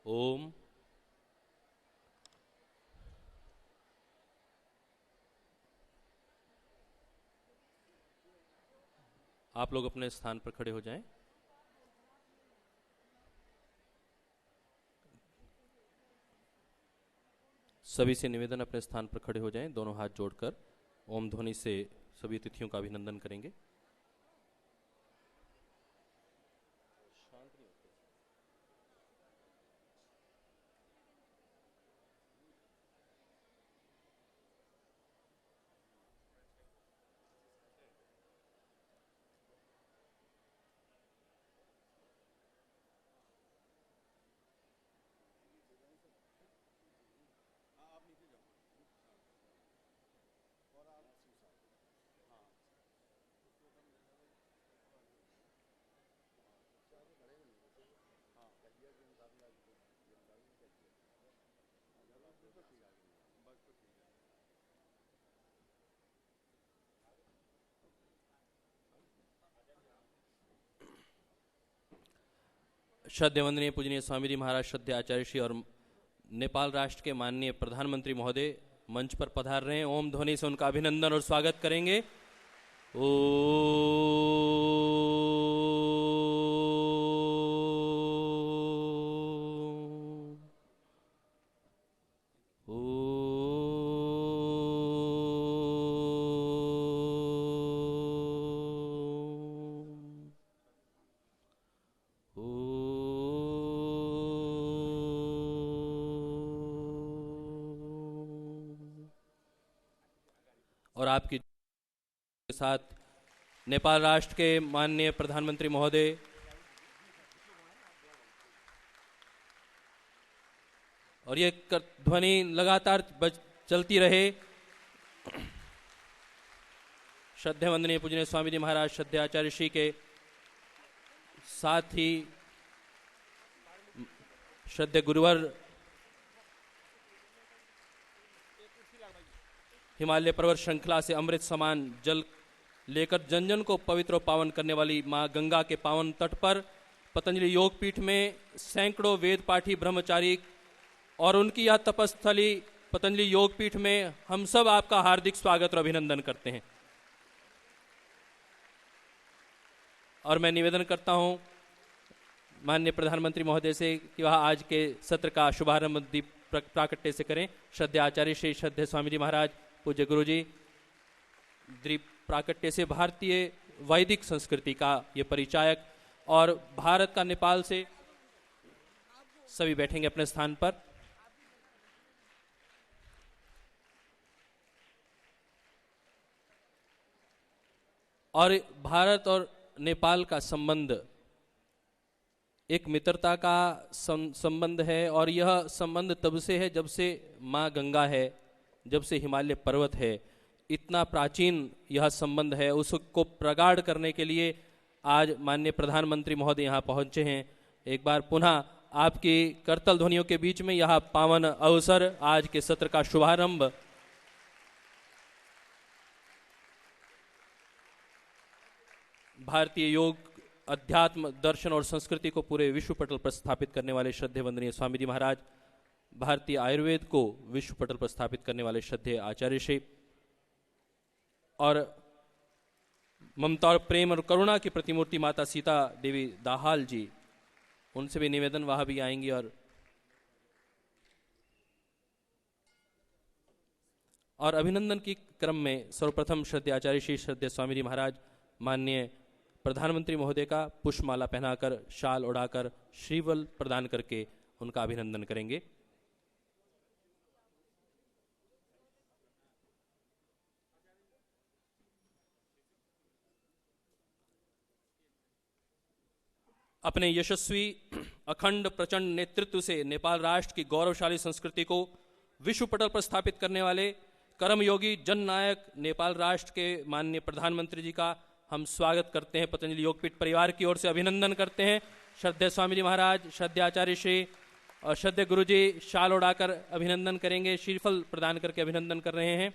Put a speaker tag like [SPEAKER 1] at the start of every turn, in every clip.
[SPEAKER 1] ओम। आप लोग अपने स्थान पर खड़े हो जाएं। सभी से निवेदन अपने स्थान पर खड़े हो जाएं, दोनों हाथ जोड़कर ओम ध्वनि से सभी अतिथियों का अभिनंदन करेंगे। श्रद्धेय वंदनीय पूजनीय स्वामी जी महाराज, श्रद्धेय आचार्य श्री और नेपाल राष्ट्र के माननीय प्रधानमंत्री महोदय मंच पर पधार रहे हैं। ओम ध्वनि से उनका अभिनंदन और स्वागत करेंगे। ओ और आपके साथ नेपाल राष्ट्र के माननीय प्रधानमंत्री महोदय और ये ध्वनि लगातार चलती रहे। श्रद्धेय वंदनीय पूजनीय स्वामी जी महाराज, श्रद्धेय आचार्य श्री के साथ ही श्रद्धेय गुरुवर हिमालय पर्वत श्रृंखला से अमृत समान जल लेकर जन जन को पवित्र और पावन करने वाली मां गंगा के पावन तट पर पतंजलि योग पीठ में सैकड़ों वेद पाठी ब्रह्मचारी और उनकी यह तपस्थली पतंजलि योग पीठ में हम सब आपका हार्दिक स्वागत और अभिनंदन करते हैं। और मैं निवेदन करता हूं माननीय प्रधानमंत्री महोदय से कि वह आज के सत्र का शुभारंभ दीप प्राकट्य से करें। श्रद्धेय आचार्य श्री, श्रद्धेय स्वामी जी महाराज, पूज्य गुरु जी, दीप प्राकट्य से भारतीय वैदिक संस्कृति का ये परिचायक और भारत का नेपाल से सभी बैठेंगे अपने स्थान पर। और भारत और नेपाल का संबंध एक मित्रता का संबंध है और यह संबंध तब से है जब से माँ गंगा है, जब से हिमालय पर्वत है। इतना प्राचीन यह संबंध है, उसको प्रगाढ़ करने के लिए आज माननीय प्रधानमंत्री महोदय यहाँ पहुंचे हैं। एक बार पुनः आपकी करतल ध्वनियों के बीच में यह पावन अवसर, आज के सत्र का शुभारंभ भारतीय योग, अध्यात्म, दर्शन और संस्कृति को पूरे विश्व पटल पर स्थापित करने वाले श्रद्धेय वंदनीय स्वामी जी महाराज, भारतीय आयुर्वेद को विश्व पटल पर स्थापित करने वाले श्रद्धेय आचार्य श्री और ममता और प्रेम और करुणा की प्रतिमूर्ति माता सीता देवी दाहाल जी, उनसे भी निवेदन, वहां भी आएंगी। और अभिनंदन की क्रम में सर्वप्रथम श्रद्धेय आचार्य श्री, श्रद्धेय स्वामी जी महाराज माननीय प्रधानमंत्री महोदय का पुष्पमाला पहनाकर, शाल उड़ाकर, श्रीवल प्रदान करके उनका अभिनंदन करेंगे। अपने यशस्वी, अखंड, प्रचंड नेतृत्व से नेपाल राष्ट्र की गौरवशाली संस्कृति को विश्व पटल पर स्थापित करने वाले कर्मयोगी जननायक नेपाल राष्ट्र के माननीय प्रधानमंत्री जी का हम स्वागत करते हैं। पतंजलि योगपीठ परिवार की ओर से अभिनंदन करते हैं। श्रद्धेय स्वामी जी महाराज, श्रद्धेय आचार्य श्री और श्रद्धेय गुरु जी शाल उड़ाकर अभिनंदन करेंगे, श्रीफल प्रदान करके अभिनंदन कर रहे हैं।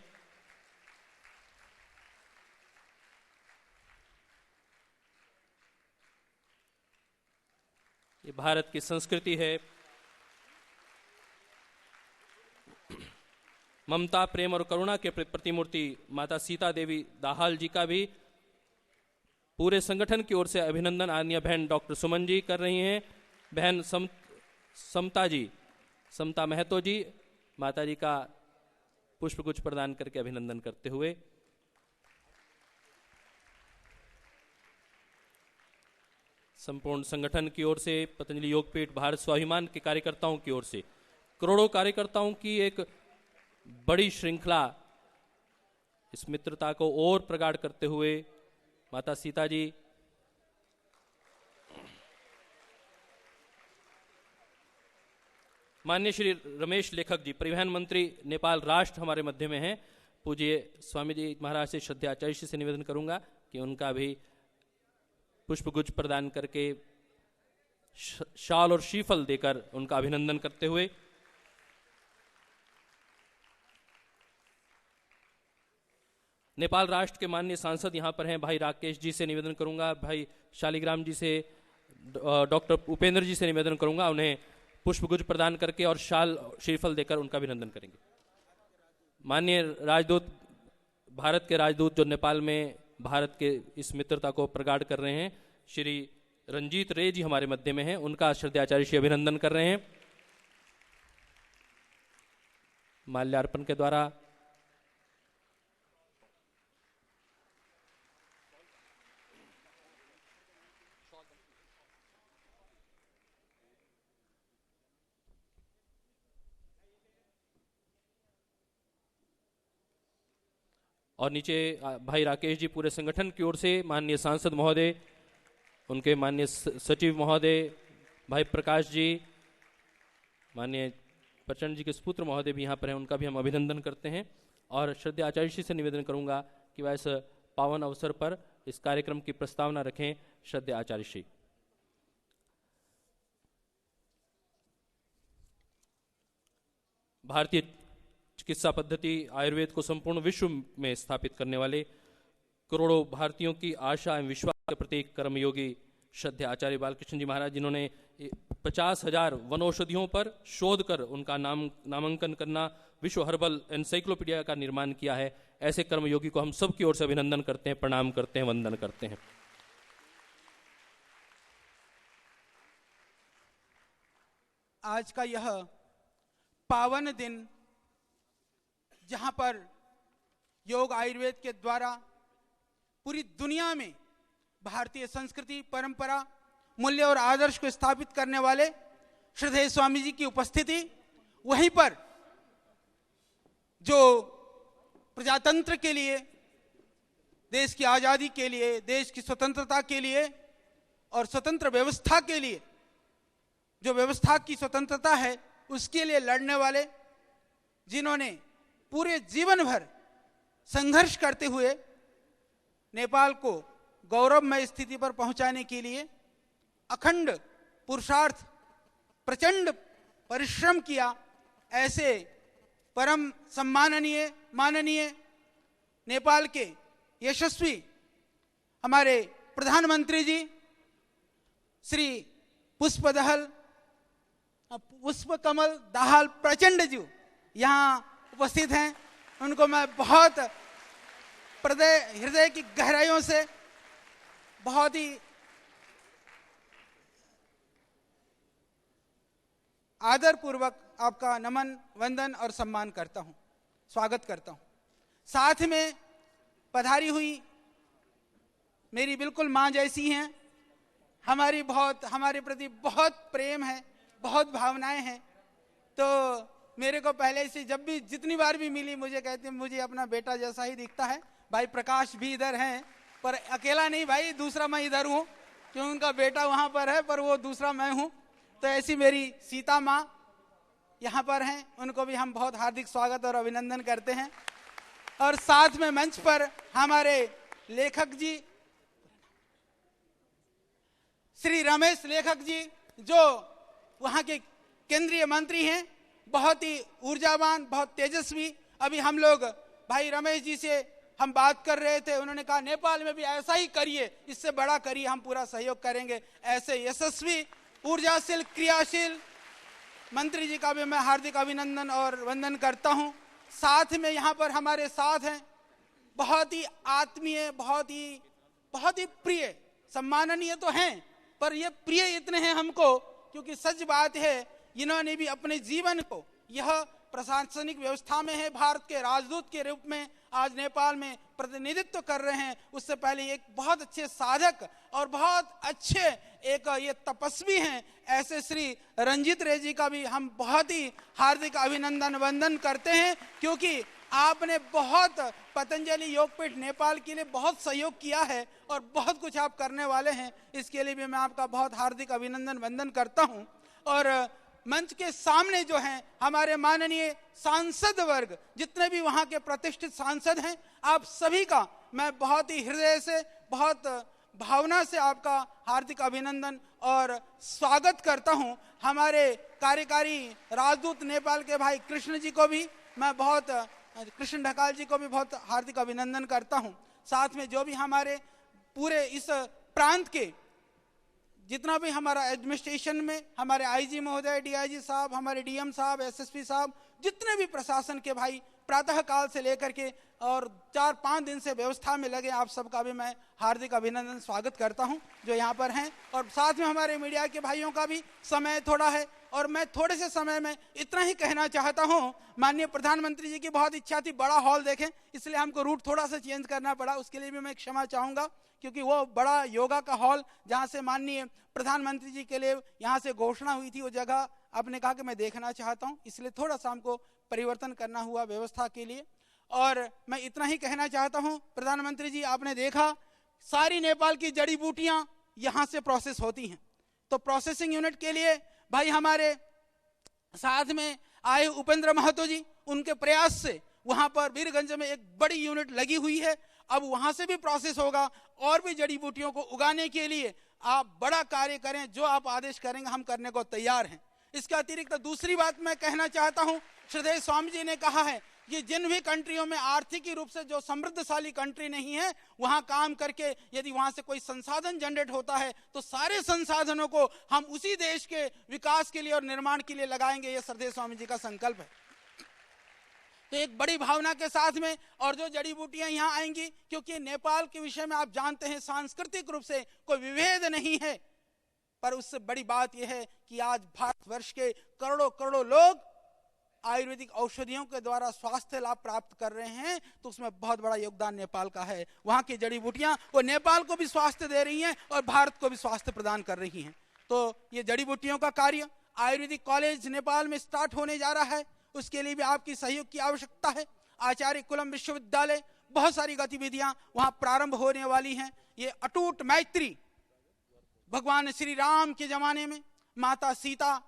[SPEAKER 1] ये भारत की संस्कृति है ममता, प्रेम और करुणा के प्रतिमूर्ति माता सीता देवी दाहाल जी का भी पूरे संगठन की ओर से अभिनंदन आदरणीय बहन डॉक्टर सुमन जी कर रही हैं। बहन समता महतो जी माता जी का पुष्पगुच्छ प्रदान करके अभिनंदन करते हुए संपूर्ण संगठन की ओर से, पतंजलि योगपीठ, भारत स्वाभिमान के कार्यकर्ताओं की ओर से, करोड़ों कार्यकर्ताओं की एक बड़ी श्रृंखला इस मित्रता को और प्रगाढ़ करते हुए माता सीता जी माननीय श्री रमेश लेखक जी, परिवहन मंत्री नेपाल राष्ट्र हमारे मध्य में हैं। पूज्य स्वामी जी महाराज से श्रद्धाचार्य से निवेदन करूंगा कि उनका भी पुष्पगुच्छ प्रदान करके शाल और श्रीफल देकर उनका अभिनंदन करते हुए नेपाल राष्ट्र के माननीय सांसद यहां पर हैं भाई राकेश जी से निवेदन करूंगा, भाई शालिग्राम जी से, डॉक्टर उपेंद्र जी से निवेदन करूंगा उन्हें पुष्पगुच्छ प्रदान करके और शाल श्रीफल देकर उनका अभिनंदन करेंगे। माननीय राजदूत, भारत के राजदूत जो नेपाल में भारत के इस मित्रता को प्रगाढ़ कर रहे हैं, श्री रंजीत रे जी हमारे मध्य में हैं, उनका श्रद्धाचार्य से अभिनंदन कर रहे हैं माल्यार्पण के द्वारा। और नीचे भाई राकेश जी पूरे संगठन की ओर से, माननीय सांसद महोदय, उनके माननीय सचिव महोदय भाई प्रकाश जी, माननीय प्रचंड जी के सुपुत्र महोदय भी यहाँ पर हैं, उनका भी हम अभिनंदन करते हैं। और श्रद्धेय आचार्य जी से निवेदन करूंगा कि वह इस पावन अवसर पर इस कार्यक्रम की प्रस्तावना रखें। श्रद्धेय आचार्य श्री। भारतीय चिकित्सा पद्धति आयुर्वेद को संपूर्ण विश्व में स्थापित करने वाले करोड़ों भारतीयों की आशा एवं विश्वास के प्रतीक कर्मयोगी श्रद्धेय आचार्य बालकृष्ण जी महाराज, जिन्होंने 50,000 वनौषधियों पर शोध कर उनका नामांकन करना, विश्व हर्बल एनसाइक्लोपीडिया का निर्माण किया है, ऐसे कर्मयोगी को हम सब की ओर से अभिनंदन करते हैं, प्रणाम करते हैं, वंदन करते हैं।
[SPEAKER 2] आज का यह पावन दिन, जहां पर योग आयुर्वेद के द्वारा पूरी दुनिया में भारतीय संस्कृति, परंपरा, मूल्य और आदर्श को स्थापित करने वाले श्रद्धेय स्वामी जी की उपस्थिति, वहीं पर जो प्रजातंत्र के लिए, देश की आजादी के लिए, देश की स्वतंत्रता के लिए और स्वतंत्र व्यवस्था के लिए, जो व्यवस्था की स्वतंत्रता है उसके लिए लड़ने वाले, जिन्होंने पूरे जीवन भर संघर्ष करते हुए नेपाल को गौरवमय स्थिति पर पहुंचाने के लिए अखंड पुरुषार्थ, प्रचंड परिश्रम किया, ऐसे परम सम्माननीय, माननीय नेपाल के यशस्वी हमारे प्रधानमंत्री जी श्री पुष्पकमल दाहाल प्रचंड जी यहाँ उपस्थित हैं। उनको मैं बहुत हृदय की गहराइयों से बहुत ही आदर पूर्वक आपका नमन, वंदन और सम्मान करता हूं, स्वागत करता हूं। साथ में पधारी हुई मेरी बिल्कुल मां जैसी हैं, हमारे प्रति बहुत प्रेम है, बहुत भावनाएं हैं। तो मेरे को पहले से जब भी जितनी बार भी मिली मुझे कहते हैं मुझे अपना बेटा जैसा ही दिखता है। भाई प्रकाश भी इधर हैं, पर अकेला नहीं भाई, दूसरा मैं इधर हूँ, क्योंकि उनका बेटा वहां पर है, पर वो दूसरा मैं हूँ। तो ऐसी मेरी सीता माँ यहाँ पर हैं, उनको भी हम बहुत हार्दिक स्वागत और अभिनंदन करते हैं। और साथ में मंच पर हमारे लेखक जी श्री रमेश लेखक जी, जो वहाँ के केंद्रीय मंत्री हैं, बहुत ही ऊर्जावान, बहुत तेजस्वी। अभी हम लोग भाई रमेश जी से हम बात कर रहे थे, उन्होंने कहा नेपाल में भी ऐसा ही करिए, इससे बड़ा करिए, हम पूरा सहयोग करेंगे। ऐसे यशस्वी, ऊर्जाशील, क्रियाशील मंत्री जी का भी मैं हार्दिक अभिनंदन और वंदन करता हूं। साथ में यहाँ पर हमारे साथ हैं बहुत ही आत्मीय, बहुत ही प्रिय, सम्माननीय तो हैं, पर ये प्रिय इतने हैं हमको क्योंकि सच बात है इन्होंने भी अपने जीवन को यह प्रशासनिक व्यवस्था में है, भारत के राजदूत के रूप में आज नेपाल में प्रतिनिधित्व कर रहे हैं। उससे पहले एक बहुत अच्छे साधक और बहुत अच्छे एक ये तपस्वी हैं, ऐसे श्री रंजीत रे जी का भी हम बहुत ही हार्दिक अभिनंदन वंदन करते हैं क्योंकि आपने बहुत पतंजलि योगपीठ नेपाल के लिए बहुत सहयोग किया है और बहुत कुछ आप करने वाले हैं। इसके लिए भी मैं आपका बहुत हार्दिक अभिनंदन वंदन करता हूं। और मंच के सामने जो हैं हमारे माननीय सांसद वर्ग, जितने भी वहां के प्रतिष्ठित सांसद हैं, आप सभी का मैं बहुत ही हृदय से, बहुत भावना से आपका हार्दिक अभिनंदन और स्वागत करता हूं। हमारे कार्यकारी राजदूत नेपाल के भाई कृष्ण जी को भी मैं बहुत, कृष्ण ढकाल जी को भी बहुत हार्दिक अभिनंदन करता हूं। साथ में जो भी हमारे पूरे इस प्रांत के जितना भी हमारा एडमिनिस्ट्रेशन में हमारे आईजी महोदय, डीआईजी साहब, हमारे डीएम साहब, एसएसपी साहब, जितने भी प्रशासन के भाई प्रातः काल से लेकर के और 4-5 दिन से व्यवस्था में लगे, आप सबका भी मैं हार्दिक अभिनंदन स्वागत करता हूं जो यहाँ पर हैं। और साथ में हमारे मीडिया के भाइयों का भी समय थोड़ा है और मैं थोड़े से समय में इतना ही कहना चाहता हूं। माननीय प्रधानमंत्री जी की बहुत इच्छा थी बड़ा हॉल देखें, इसलिए हमको रूट थोड़ा सा चेंज करना पड़ा, उसके लिए भी मैं क्षमा चाहूंगा क्योंकि वो बड़ा योगा का हॉल जहां से माननीय प्रधानमंत्री जी के लिए यहाँ से घोषणा हुई थी, वो जगह आपने कहा कि मैं देखना चाहता हूं, इसलिए थोड़ा सा हमको परिवर्तन करना हुआ व्यवस्था के लिए। और मैं इतना ही कहना चाहता हूं, प्रधानमंत्री जी आपने देखा सारी नेपाल की जड़ी बूटियां यहां से प्रोसेस होती हैं, तो प्रोसेसिंग यूनिट के लिए भाई हमारे साथ में आए उपेंद्र महतो जी, उनके प्रयास से वहां पर वीरगंज में एक बड़ी यूनिट लगी हुई है। अब वहां से भी प्रोसेस होगा और भी जड़ी बूटियों को उगाने के लिए आप बड़ा कार्य करें, जो आप आदेश करेंगे हम करने को तैयार हैं। इसके अतिरिक्त दूसरी बात मैं कहना चाहता हूं, श्रद्धेय स्वामी जी ने कहा है कि जिन भी कंट्रियों में आर्थिक रूप से जो समृद्धशाली कंट्री नहीं है, वहां काम करके यदि वहां से कोई संसाधन जनरेट होता है तो सारे संसाधनों को हम उसी देश के विकास के लिए और निर्माण के लिए लगाएंगे। ये श्रद्धेय स्वामी जी का संकल्प है। तो एक बड़ी भावना के साथ में और जो जड़ी बूटियां यहाँ आएंगी, क्योंकि नेपाल के विषय में आप जानते हैं सांस्कृतिक रूप से कोई विभेद नहीं है, पर उससे बड़ी बात यह है कि आज भारतवर्ष के करोड़ों करोड़ों लोग आयुर्वेदिक औषधियों के द्वारा स्वास्थ्य लाभ प्राप्त कर रहे हैं, तो उसमें बहुत बड़ा योगदान नेपाल का है। वहां की जड़ी बूटियां वो नेपाल को भी स्वास्थ्य दे रही हैं और भारत को भी स्वास्थ्य प्रदान कर रही हैं। तो ये जड़ी बूटियों का कार्य आयुर्वेदिक कॉलेज नेपाल में स्टार्ट होने जा रहा है, उसके लिए भी आपकी सहयोग की आवश्यकता है। आचार्य कुलम विश्वविद्यालय, बहुत सारी गतिविधियां वहां प्रारंभ होने वाली हैं। ये अटूट मैत्री भगवान श्री राम के जमाने में माता सीता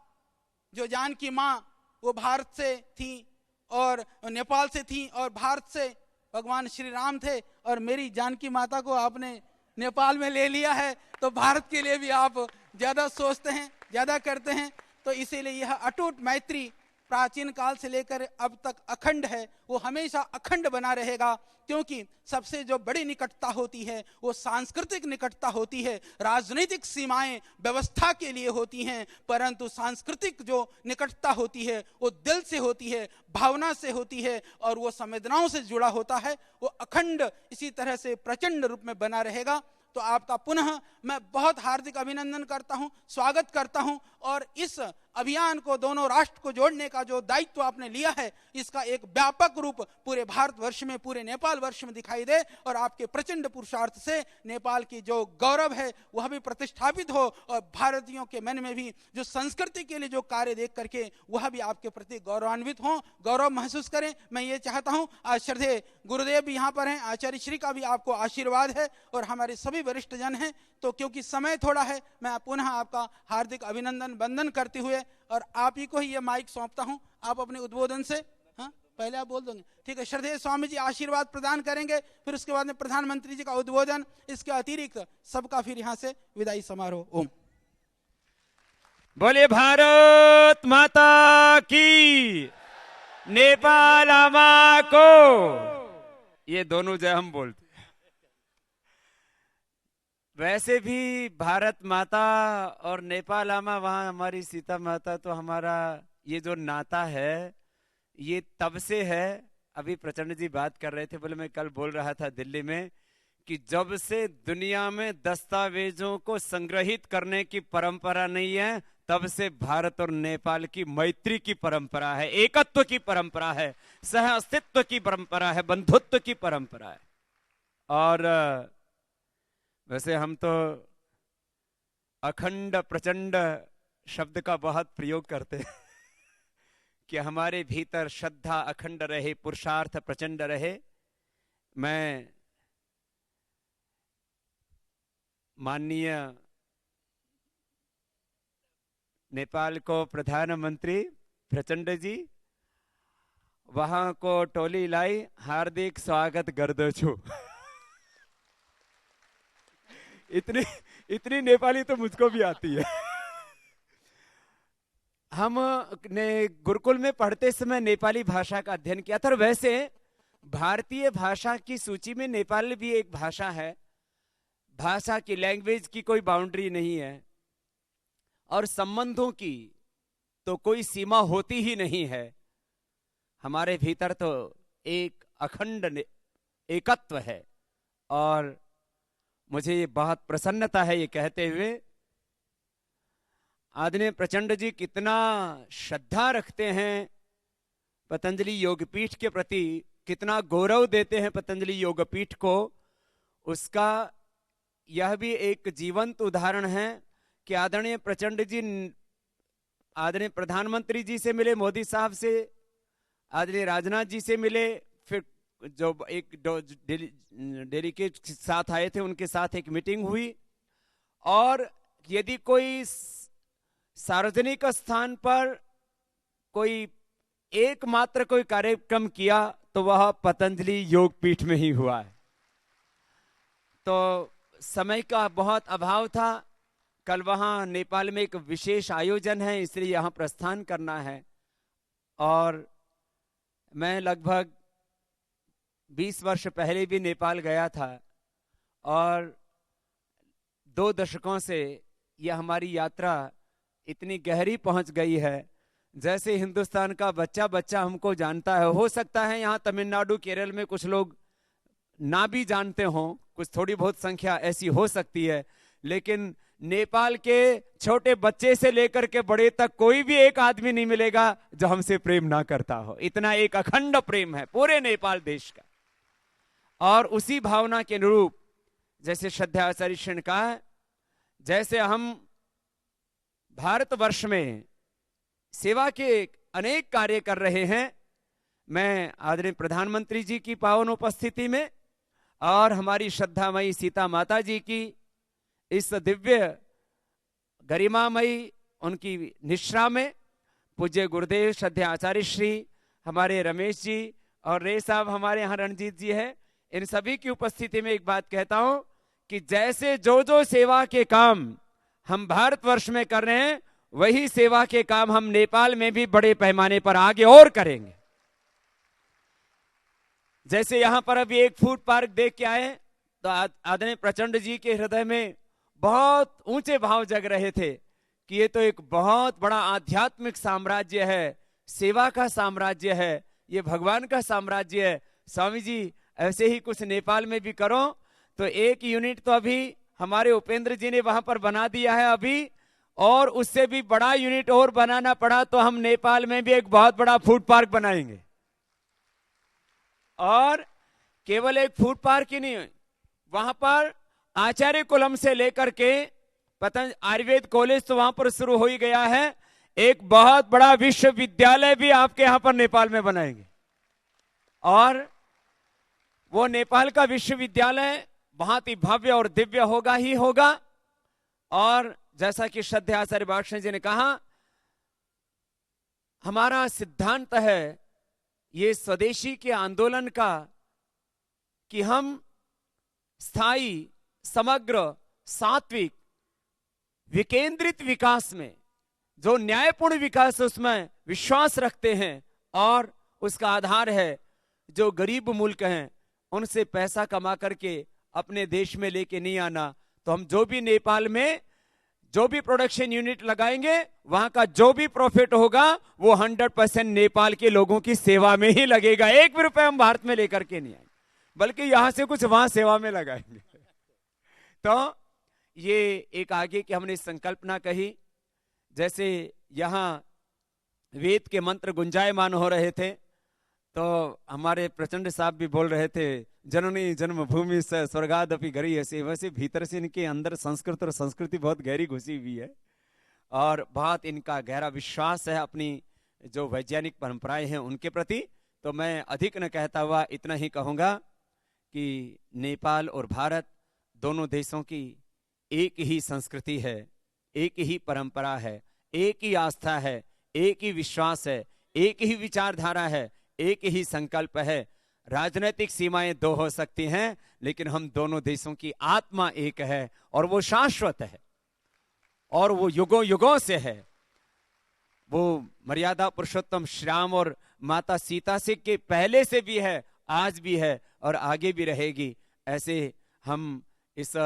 [SPEAKER 2] जो जानकी माँ वो भारत से थी और नेपाल से थी और भारत से भगवान श्री राम थे, और मेरी जानकी माता को आपने नेपाल में ले लिया है, तो भारत के लिए भी आप ज्यादा सोचते हैं, ज्यादा करते हैं। तो इसीलिए यह अटूट मैत्री प्राचीन काल से लेकर अब तक अखंड है, वो हमेशा अखंड बना रहेगा, क्योंकि सबसे जो बड़ी निकटता होती है वो सांस्कृतिक निकटता होती है। राजनीतिक सीमाएं व्यवस्था के लिए होती हैं, परंतु सांस्कृतिक जो निकटता होती है वो दिल से होती है, भावना से होती है और वो संवेदनाओं से जुड़ा होता है। वो अखंड इसी तरह से प्रचंड रूप में बना रहेगा। तो आपका पुनः मैं बहुत हार्दिक अभिनंदन करता हूं, स्वागत करता हूं, और इस अभियान को दोनों राष्ट्र को जोड़ने का जो दायित्व आपने लिया है, इसका एक व्यापक रूप पूरे भारतवर्ष में, पूरे नेपाल वर्ष में दिखाई दे, और आपके प्रचंड पुरुषार्थ से नेपाल की जो गौरव है वह भी प्रतिष्ठापित हो, और भारतीयों के मन में भी जो संस्कृति के लिए जो कार्य देख करके वह भी आपके प्रति गौरवान्वित हो, गौरव महसूस करें। मैं ये चाहता हूं, आज श्रद्धेय गुरुदेव भी यहाँ पर हैं, आचार्य श्री का भी आपको आशीर्वाद है और हमारे सभी वरिष्ठ जन हैं। तो क्योंकि समय थोड़ा है, मैं पुनः आपका हार्दिक अभिनंदन वंदन करते हुए और आप ही को ही ये माइक सौंपता हूं। आप अपने उद्बोधन से, हाँ पहले आप बोल दोगे, ठीक है। श्रद्धेय स्वामी जी आशीर्वाद प्रदान करेंगे, फिर उसके बाद में प्रधानमंत्री जी का उद्बोधन, इसके अतिरिक्त सबका फिर यहाँ से विदाई समारोह। ओम
[SPEAKER 3] बोले भारत माता की, नेपाल आमा को। ये दोनों जय हम बोलते। वैसे भी भारत माता और नेपाल आमा, वहां हमारी सीता माता, तो हमारा ये जो नाता है ये तब से है अभी प्रचंड जी बात कर रहे थे, बोले मैं कल बोल रहा था दिल्ली में कि जब से दुनिया में दस्तावेजों को संग्रहित करने की परंपरा नहीं है, तब से भारत और नेपाल की मैत्री की परंपरा है, एकत्व की परंपरा है, सह अस्तित्व की परंपरा है, बंधुत्व की परंपरा है। और वैसे हम तो अखंड प्रचंड शब्द का बहुत प्रयोग करते हैं कि हमारे भीतर श्रद्धा अखंड रहे, पुरुषार्थ प्रचंड रहे। मैं माननीय नेपाल को प्रधानमंत्री प्रचंड जी वहां को टोली लाई हार्दिक स्वागत कर दो छु। इतनी नेपाली तो मुझको भी आती है। हम ने गुरुकुल में पढ़ते समय नेपाली भाषा का अध्ययन किया था। और वैसे भारतीय भाषा की सूची में नेपाली भी एक भाषा है। भाषा की, लैंग्वेज की कोई बाउंड्री नहीं है और संबंधों की तो कोई सीमा होती ही नहीं है। हमारे भीतर तो एक अखंड एकत्व है और मुझे ये बहुत प्रसन्नता है ये कहते हुए, आदरणीय प्रचंड जी कितना श्रद्धा रखते हैं पतंजलि योगपीठ के प्रति, कितना गौरव देते हैं पतंजलि योगपीठ को, उसका यह भी एक जीवंत उदाहरण है कि आदरणीय प्रचंड जी आदरणीय प्रधानमंत्री जी से मिले, मोदी साहब से, आदरणीय राजनाथ जी से मिले, फिर जो एक डेलीगेट साथ आए थे उनके साथ एक मीटिंग हुई। और यदि कोई सार्वजनिक स्थान पर कोई एकमात्र कोई कार्यक्रम किया तो वह पतंजलि योगपीठ में ही हुआ है। तो समय का बहुत अभाव था, कल वहां नेपाल में एक विशेष आयोजन है इसलिए यहां प्रस्थान करना है। और मैं लगभग 20 वर्ष पहले भी नेपाल गया था और 2 दशकों से यह हमारी यात्रा इतनी गहरी पहुंच गई है जैसे हिंदुस्तान का बच्चा बच्चा हमको जानता है। हो सकता है यहाँ तमिलनाडु केरल में कुछ लोग ना भी जानते हों, कुछ थोड़ी बहुत संख्या ऐसी हो सकती है, लेकिन नेपाल के छोटे बच्चे से लेकर के बड़े तक कोई भी एक आदमी नहीं मिलेगा जो हमसे प्रेम ना करता हो। इतना एक अखंड प्रेम है पूरे नेपाल देश का। और उसी भावना के अनुरूप जैसे श्रद्धा आचार्य ने कहा, जैसे हम भारतवर्ष में सेवा के अनेक कार्य कर रहे हैं, मैं आदरणीय प्रधानमंत्री जी की पावन उपस्थिति में और हमारी श्रद्धामयी सीता माता जी की इस दिव्य गरिमामयी उनकी निश्रा में पूज्य गुरुदेव श्रद्धा आचार्य श्री, हमारे रमेश जी और रे साहब, हमारे यहाँ रणजीत जी है, इन सभी की उपस्थिति में एक बात कहता हूं कि जैसे जो जो सेवा के काम हम भारतवर्ष में कर रहे हैं वही सेवा के काम हम नेपाल में भी बड़े पैमाने पर आगे और करेंगे। जैसे यहां पर अभी एक फूड पार्क देख के आए तो आदरणीय प्रचंड जी के हृदय में बहुत ऊंचे भाव जग रहे थे कि ये तो एक बहुत बड़ा आध्यात्मिक साम्राज्य है, सेवा का साम्राज्य है, ये भगवान का साम्राज्य है। स्वामी जी ऐसे ही कुछ नेपाल में भी करो। तो एक यूनिट तो अभी हमारे उपेंद्र जी ने वहां पर बना दिया है अभी, और उससे भी बड़ा यूनिट और बनाना पड़ा तो हम नेपाल में भी एक बहुत बड़ा फूड पार्क बनाएंगे। और केवल एक फूड पार्क ही नहीं, वहां पर आचार्य कुलम से लेकर के पतंजलि आयुर्वेद कॉलेज तो वहां पर शुरू हो ही गया है, एक बहुत बड़ा विश्वविद्यालय भी आपके यहां पर नेपाल में बनाएंगे। और वो नेपाल का विश्वविद्यालय बहुत ही भव्य और दिव्य होगा ही होगा। और जैसा कि श्रद्धा आचार्य बागशन जी ने कहा, हमारा सिद्धांत है ये स्वदेशी के आंदोलन का कि हम स्थायी, समग्र, सात्विक, विकेंद्रित विकास में, जो न्यायपूर्ण विकास है उसमें विश्वास रखते हैं। और उसका आधार है जो गरीब मुल्क हैं उनसे पैसा कमा करके अपने देश में लेके नहीं आना। तो हम जो भी नेपाल में जो भी प्रोडक्शन यूनिट लगाएंगे वहां का जो भी प्रॉफिट होगा वो 100% नेपाल के लोगों की सेवा में ही लगेगा। एक भी रुपए हम भारत में लेकर के नहीं आएंगे, बल्कि यहां से कुछ वहां सेवा में लगाएंगे। तो ये एक आगे की हमने संकल्पना कही। जैसे यहां वेद के मंत्र गुंजायमान हो रहे थे, तो हमारे प्रचंड साहब भी बोल रहे थे, जननी जन्मभूमि से स्वर्गादपि गरी ऐसे। वैसे भीतर से इनके अंदर संस्कृत और संस्कृति बहुत गहरी घुसी हुई है और बहुत इनका गहरा विश्वास है अपनी जो वैज्ञानिक परंपराएं हैं उनके प्रति। तो मैं अधिक न कहता हुआ इतना ही कहूंगा कि नेपाल और भारत दोनों देशों की एक ही संस्कृति है, एक ही परंपरा है, एक ही आस्था है, एक ही विश्वास है, एक ही विचारधारा है, एक ही संकल्प है। राजनीतिक सीमाएं दो हो सकती हैं, लेकिन हम दोनों देशों की आत्मा एक है और वो शाश्वत है और वो युगों युगों से है। वो मर्यादा पुरुषोत्तम श्री राम और माता सीता से के पहले से भी है, आज भी है और आगे भी रहेगी। ऐसे हम इस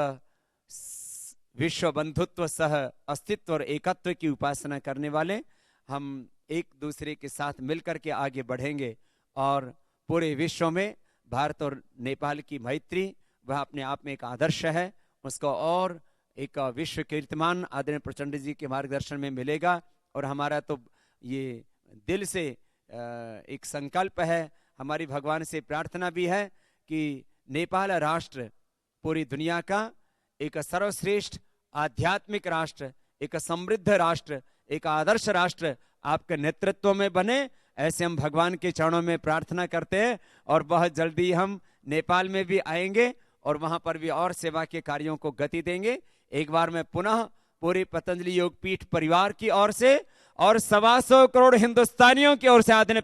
[SPEAKER 3] विश्व बंधुत्व सह अस्तित्व और एकत्व की उपासना करने वाले हम एक दूसरे के साथ मिलकर के आगे बढ़ेंगे और पूरे विश्व में भारत और नेपाल की मैत्री वह अपने आप में एक आदर्श है, उसको और एक विश्व कीर्तिमान आदरणीय प्रचंड जी के मार्गदर्शन में मिलेगा। और हमारा तो ये दिल से एक संकल्प है, हमारी भगवान से प्रार्थना भी है कि नेपाल राष्ट्र पूरी दुनिया का एक सर्वश्रेष्ठ आध्यात्मिक राष्ट्र, एक समृद्ध राष्ट्र, एक आदर्श राष्ट्र आपके नेतृत्व में बने। ऐसे हम भगवान के चरणों में प्रार्थना करते हैं और बहुत जल्दी हम नेपाल में भी आएंगे और वहां पर भी और सेवा के कार्यों को गति देंगे। एक बार मैं पुनः पूरे पतंजलि योग पीठ परिवार की ओर से और 125 करोड़ हिंदुस्तानियों की ओर से आदरणीय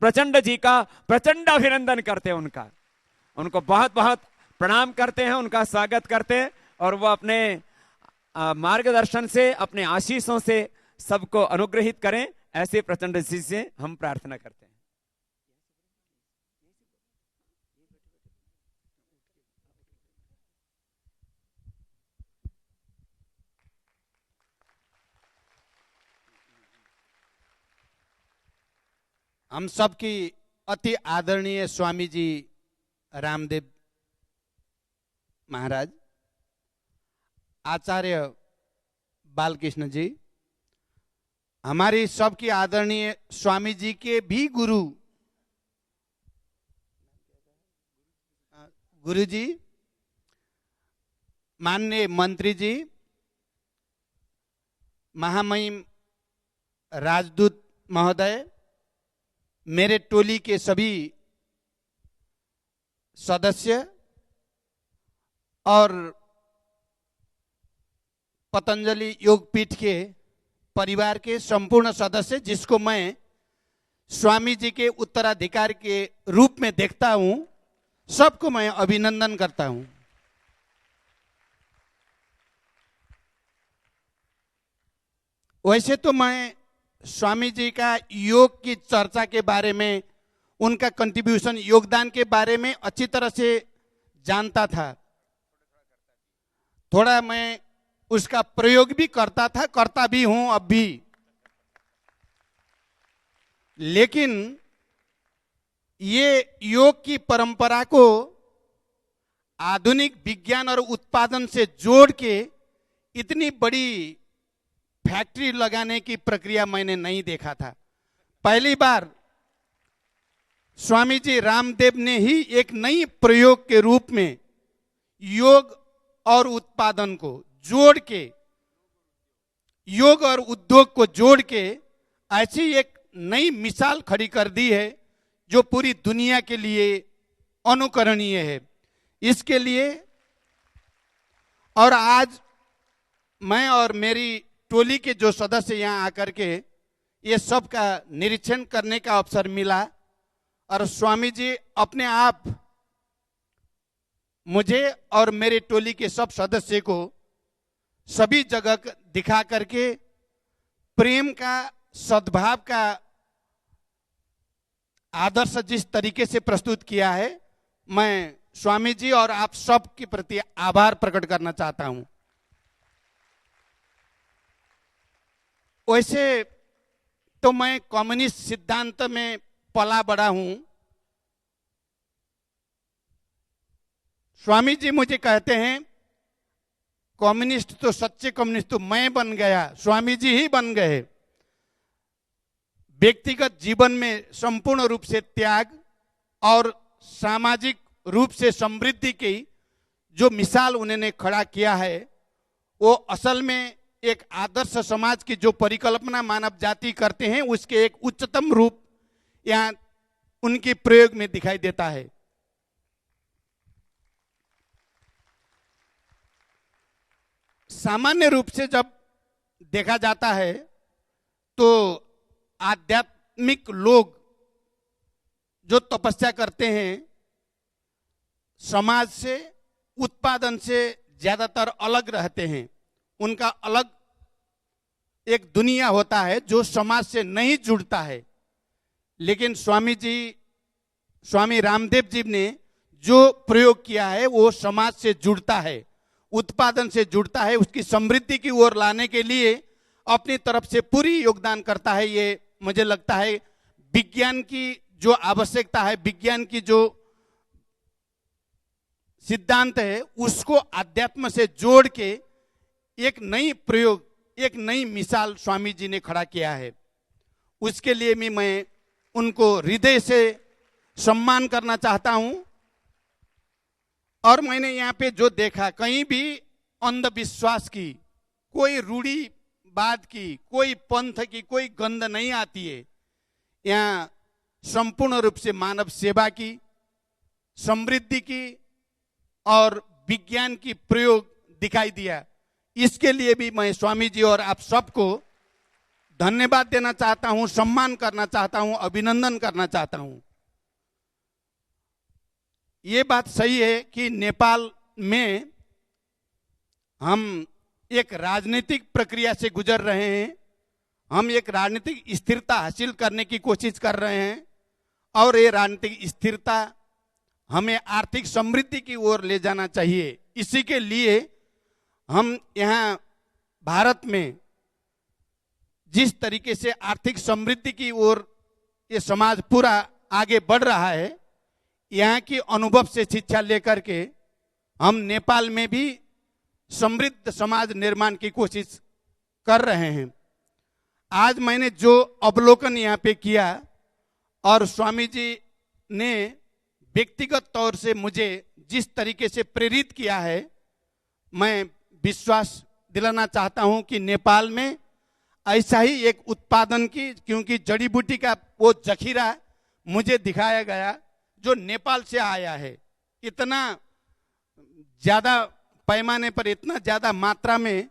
[SPEAKER 3] प्रचंड जी का प्रचंड अभिनंदन करते हैं, उनको बहुत बहुत प्रणाम करते हैं, उनका स्वागत करते हैं और वो अपने मार्गदर्शन से, अपने आशीषों से सबको अनुग्रहित करें। ऐसे प्रचंड जी से हम प्रार्थना करते हैं।
[SPEAKER 2] हम सबकी अति आदरणीय स्वामी जी रामदेव महाराज, आचार्य बालकृष्ण जी, हमारी सबकी आदरणीय स्वामी जी के भी गुरु जी, माननीय मंत्री जी, महामहिम राजदूत महोदय, मेरे टोली के सभी सदस्य और पतंजलि योगपीठ के परिवार के संपूर्ण सदस्य, जिसको मैं स्वामी जी के उत्तराधिकारी के रूप में देखता हूं, सबको मैं अभिनंदन करता हूं। वैसे तो मैं स्वामी जी का योग की चर्चा के बारे में, उनका कंट्रीब्यूशन, योगदान के बारे में अच्छी तरह से जानता था, थोड़ा मैं उसका प्रयोग भी करता था, करता भी हूं अब भी। लेकिन ये योग की परंपरा को आधुनिक विज्ञान और उत्पादन से जोड़ के इतनी बड़ी फैक्ट्री लगाने की प्रक्रिया मैंने नहीं देखा था। पहली बार स्वामी जी रामदेव ने ही एक नई प्रयोग के रूप में योग और उत्पादन को जोड़ के, योग और उद्योग को जोड़ के ऐसी एक नई मिसाल खड़ी कर दी है जो पूरी दुनिया के लिए अनुकरणीय है। इसके लिए और आज मैं और मेरी टोली के जो सदस्य यहाँ आकर के ये सब का निरीक्षण करने का अवसर मिला और स्वामी जी अपने आप मुझे और मेरे टोली के सब सदस्य को सभी जगह दिखा करके प्रेम का, सद्भाव का आदर्श जिस तरीके से प्रस्तुत किया है, मैं स्वामी जी और आप सब के प्रति आभार प्रकट करना चाहता हूं।
[SPEAKER 4] वैसे तो मैं कम्युनिस्ट सिद्धांत में पला बड़ा हूं। स्वामी जी मुझे कहते हैं कम्युनिस्ट तो सच्चे कम्युनिस्ट तो मैं बन गया, स्वामी जी ही बन गए। व्यक्तिगत जीवन में संपूर्ण रूप से त्याग और सामाजिक रूप से समृद्धि की जो मिसाल उन्होंने खड़ा किया है, वो असल में एक आदर्श समाज की जो परिकल्पना मानव जाति करते हैं उसके एक उच्चतम रूप यहाँ उनके प्रयोग में दिखाई देता है। सामान्य रूप से जब देखा जाता है तो आध्यात्मिक लोग जो तपस्या करते हैं समाज से, उत्पादन से ज्यादातर अलग रहते हैं। उनका अलग एक दुनिया होता है जो समाज से नहीं जुड़ता है। लेकिन स्वामी रामदेव जी ने जो प्रयोग किया है वो समाज से जुड़ता है, उत्पादन से जुड़ता है, उसकी समृद्धि की ओर लाने के लिए अपनी तरफ से पूरी योगदान करता है। ये मुझे लगता है विज्ञान की जो आवश्यकता है, विज्ञान की जो सिद्धांत है उसको अध्यात्म से जोड़ के एक नई प्रयोग, एक नई मिसाल स्वामी जी ने खड़ा किया है। उसके लिए भी मैं उनको हृदय से सम्मान करना चाहता हूं। और मैंने यहाँ पे जो देखा, कहीं भी अंधविश्वास की, कोई रूढ़िवाद की, कोई पंथ की कोई गंध नहीं आती है। यहाँ संपूर्ण रूप से मानव सेवा की, समृद्धि की और विज्ञान की प्रयोग दिखाई दिया। इसके लिए भी मैं स्वामी जी और आप सबको धन्यवाद देना चाहता हूं, सम्मान करना चाहता हूं, अभिनंदन करना चाहता हूं। ये बात सही है कि नेपाल में हम एक राजनीतिक प्रक्रिया से गुजर रहे हैं, हम एक राजनीतिक स्थिरता हासिल करने की कोशिश कर रहे हैं और ये राजनीतिक स्थिरता हमें आर्थिक समृद्धि की ओर ले जाना चाहिए। इसी के लिए हम यहाँ भारत में जिस तरीके से आर्थिक समृद्धि की ओर ये समाज पूरा आगे बढ़ रहा है, यहाँ की अनुभव से शिक्षा लेकर के हम नेपाल में भी समृद्ध समाज निर्माण की कोशिश कर रहे हैं। आज मैंने जो अवलोकन यहाँ पे किया और स्वामी जी ने व्यक्तिगत तौर से मुझे जिस तरीके से प्रेरित किया है, मैं विश्वास दिलाना चाहता हूं कि नेपाल में ऐसा ही एक उत्पादन की, क्योंकि जड़ी बूटी का वो जखीरा मुझे दिखाया गया जो नेपाल से आया है। इतना ज्यादा पैमाने पर, इतना ज्यादा मात्रा में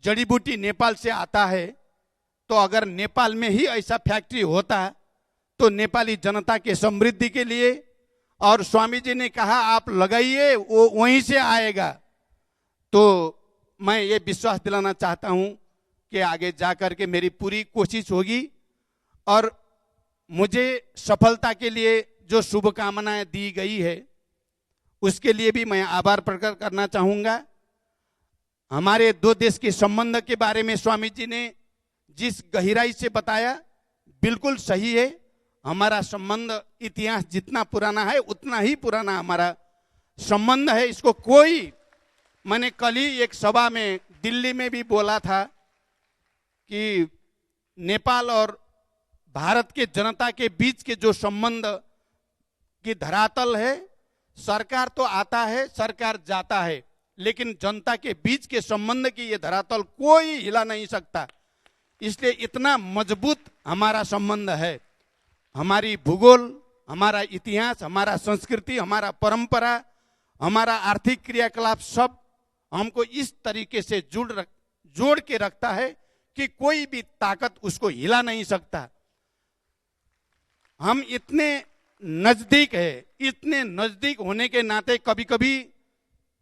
[SPEAKER 4] जड़ी बूटी नेपाल से आता है, तो अगर नेपाल में ही ऐसा फैक्ट्री होता तो नेपाली जनता के समृद्धि के लिए, और स्वामी जी ने कहा आप लगाइए वो वहीं से आएगा, तो मैं ये विश्वास दिलाना चाहता हूं कि आगे जाकर के मेरी पूरी कोशिश होगी और मुझे सफलता के लिए जो शुभकामनाएं दी गई है उसके लिए भी मैं आभार प्रकट करना चाहूँगा। हमारे दो देश के संबंध के बारे में स्वामी जी ने जिस गहराई से बताया बिल्कुल सही है। हमारा संबंध इतिहास जितना पुराना है उतना ही पुराना हमारा संबंध है। इसको कोई, मैंने कल ही एक सभा में दिल्ली में भी बोला था कि नेपाल और भारत के जनता के बीच के जो संबंध की धरातल है, सरकार तो आता है, सरकार जाता है, लेकिन जनता के बीच के संबंध की ये धरातल कोई हिला नहीं सकता। इसलिए इतना मजबूत हमारा संबंध है। हमारी भूगोल, हमारा इतिहास, हमारा संस्कृति, हमारा परंपरा, हमारा आर्थिक क्रियाकलाप सब हमको इस तरीके से जोड़ के रखता है कि कोई भी ताकत उसको हिला नहीं सकता। हम इतने नजदीक है, इतने नजदीक होने के नाते कभी कभी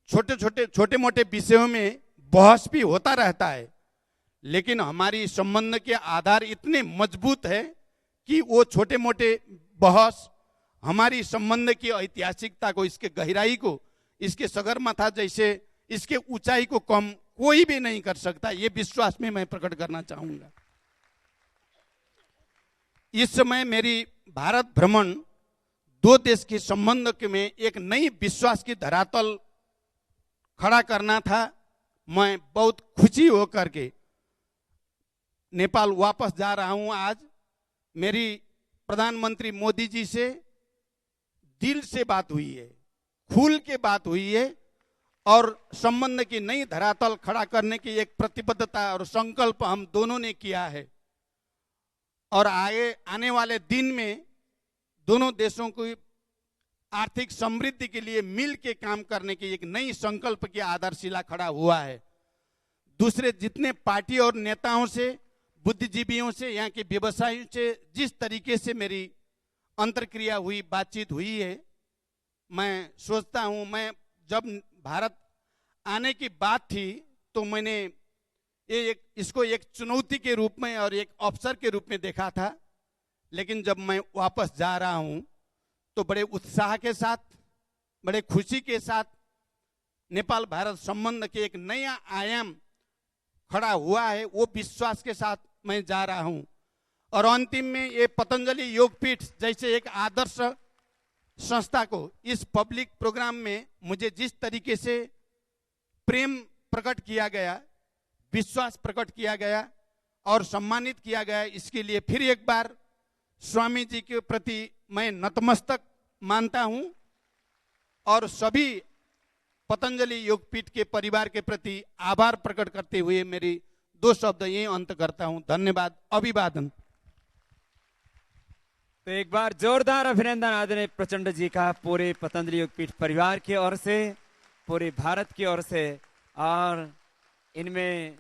[SPEAKER 4] छोटे मोटे विषयों में बहस भी होता रहता है, लेकिन हमारी संबंध के आधार इतने मजबूत है कि वो छोटे मोटे बहस हमारी संबंध की ऐतिहासिकता को, इसके गहराई को, इसके सगरमाथा जैसे इसके ऊंचाई को कम कोई भी नहीं कर सकता। ये विश्वास में मैं प्रकट करना चाहूंगा। इस समय मेरी भारत भ्रमण दो देश के संबंध में एक नई विश्वास की धरातल खड़ा करना था। मैं बहुत खुशी होकर के नेपाल वापस जा रहा हूं। आज मेरी प्रधानमंत्री मोदी जी से दिल से बात हुई है, खुल के बात हुई है और संबंध की नई धरातल खड़ा करने की एक प्रतिबद्धता और संकल्प हम दोनों ने किया है। और आने वाले दिन में दोनों देशों को आर्थिक समृद्धि के लिए मिल के काम करने की एक नई संकल्प की आधारशिला खड़ा हुआ है। दूसरे जितने पार्टी और नेताओं से, बुद्धिजीवियों से, यहाँ के व्यवसायियों से जिस तरीके से मेरी अंतर्क्रिया हुई, बातचीत हुई है, मैं सोचता हूँ, मैं जब भारत आने की बात थी तो मैंने इसको एक चुनौती के रूप में और एक अवसर के रूप में देखा था। लेकिन जब मैं वापस जा रहा हूँ तो बड़े उत्साह के साथ, बड़े खुशी के साथ नेपाल भारत संबंध के एक नया आयाम खड़ा हुआ है, वो विश्वास के साथ मैं जा रहा हूं। और अंतिम में ये पतंजलि योगपीठ जैसे एक आदर्श संस्था को इस पब्लिक प्रोग्राम में मुझे जिस तरीके से प्रेम प्रकट किया गया, विश्वास प्रकट किया गया और सम्मानित किया गया, इसके लिए फिर एक बार स्वामी जी के प्रति मैं नतमस्तक मानता हूं और सभी पतंजलि योगपीठ के परिवार के प्रति आभार प्रकट करते हुए मेरी दो शब्द यही अंत करता हूं। धन्यवाद, अभिवादन।
[SPEAKER 3] तो एक बार जोरदार अभिनंदन आदरणीय प्रचंड जी का पूरे पतंजलि योगपीठ परिवार की ओर से, पूरे भारत की ओर से। और इनमें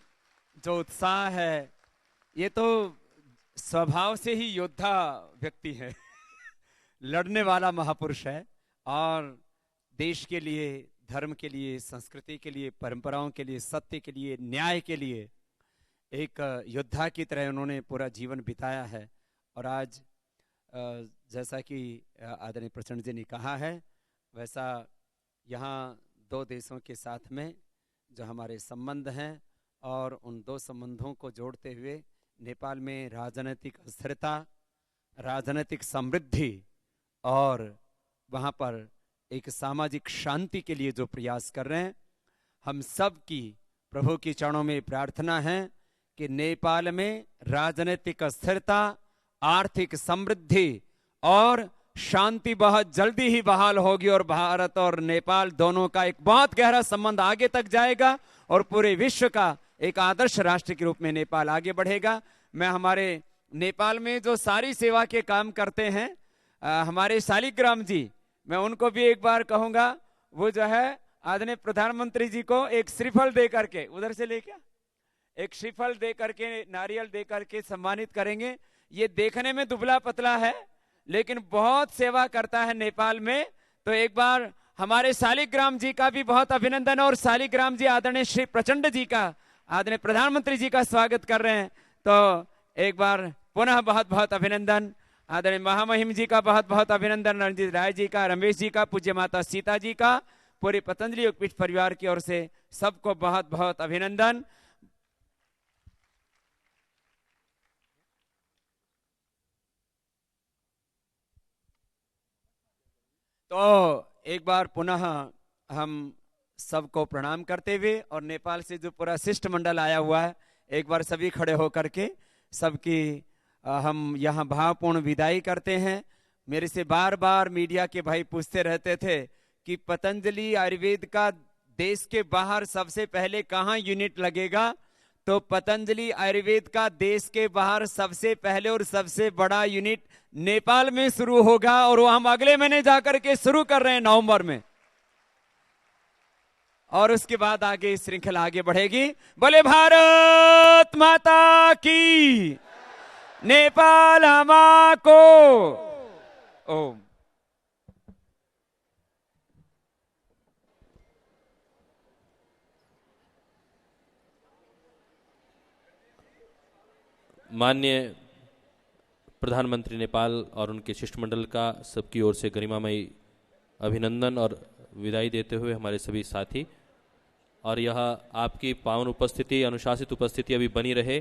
[SPEAKER 3] जो उत्साह है, ये तो स्वभाव से ही योद्धा व्यक्ति है लड़ने वाला महापुरुष है और देश के लिए, धर्म के लिए, संस्कृति के लिए, परंपराओं के लिए, सत्य के लिए, न्याय के लिए एक योद्धा की तरह उन्होंने पूरा जीवन बिताया है। और आज जैसा कि आदरणीय प्रचंड जी ने कहा है, वैसा यहाँ दो देशों के साथ में जो हमारे संबंध हैं और उन दो संबंधों को जोड़ते हुए नेपाल में राजनीतिक स्थिरता, राजनीतिक समृद्धि और वहाँ पर एक सामाजिक शांति के लिए जो प्रयास कर रहे हैं, हम सब की प्रभु की चरणों में प्रार्थना है कि नेपाल में राजनीतिक स्थिरता, आर्थिक समृद्धि और शांति बहुत जल्दी ही बहाल होगी और भारत और नेपाल दोनों का एक बहुत गहरा संबंध आगे तक जाएगा और पूरे विश्व का एक आदर्श राष्ट्र के रूप में नेपाल आगे बढ़ेगा। मैं हमारे नेपाल में जो सारी सेवा के काम करते हैं हमारे शालिग्राम जी, मैं उनको भी एक बार कहूंगा, वो जो है आदरणीय प्रधानमंत्री जी को एक श्रीफल दे करके, उधर से लेके एक श्रीफल दे करके, नारियल दे करके सम्मानित करेंगे। ये देखने में दुबला पतला है लेकिन बहुत सेवा करता है नेपाल में। तो एक बार हमारे शालिग्राम जी का भी बहुत अभिनंदन और शालिग्राम जी आदरणीय श्री प्रचंड जी का, आदरणीय प्रधानमंत्री जी का स्वागत कर रहे हैं। तो एक बार पुनः बहुत बहुत अभिनंदन। आदरणीय महामहिम जी का बहुत बहुत अभिनंदन, रणजीत राय जी का, रमेश जी का, पूज्य माता सीता जी का, पूरे पतंजलि योगपीठ परिवार की ओर से सबको बहुत बहुत अभिनंदन। तो एक बार पुनः हम सबको प्रणाम करते हुए और नेपाल से जो पूरा शिष्टमंडल आया हुआ है, एक बार सभी खड़े होकर के सबकी हम यहाँ भावपूर्ण विदाई करते हैं। मेरे से बार बार मीडिया के भाई पूछते रहते थे कि पतंजलि आयुर्वेद का देश के बाहर सबसे पहले कहाँ यूनिट लगेगा। तो पतंजलि आयुर्वेद का देश के बाहर सबसे पहले और सबसे बड़ा यूनिट नेपाल में शुरू होगा और वो हम अगले महीने जाकर के शुरू कर रहे हैं नवंबर में, और उसके बाद आगे श्रृंखला आगे बढ़ेगी। बोले भारत माता की, नेपाल हमाको। ओम।
[SPEAKER 1] माननीय प्रधानमंत्री नेपाल और उनके शिष्टमंडल का सबकी ओर से गरिमामयी अभिनंदन और विदाई देते हुए हमारे सभी साथी, और यह आपकी पावन उपस्थिति, अनुशासित उपस्थिति अभी बनी रहे।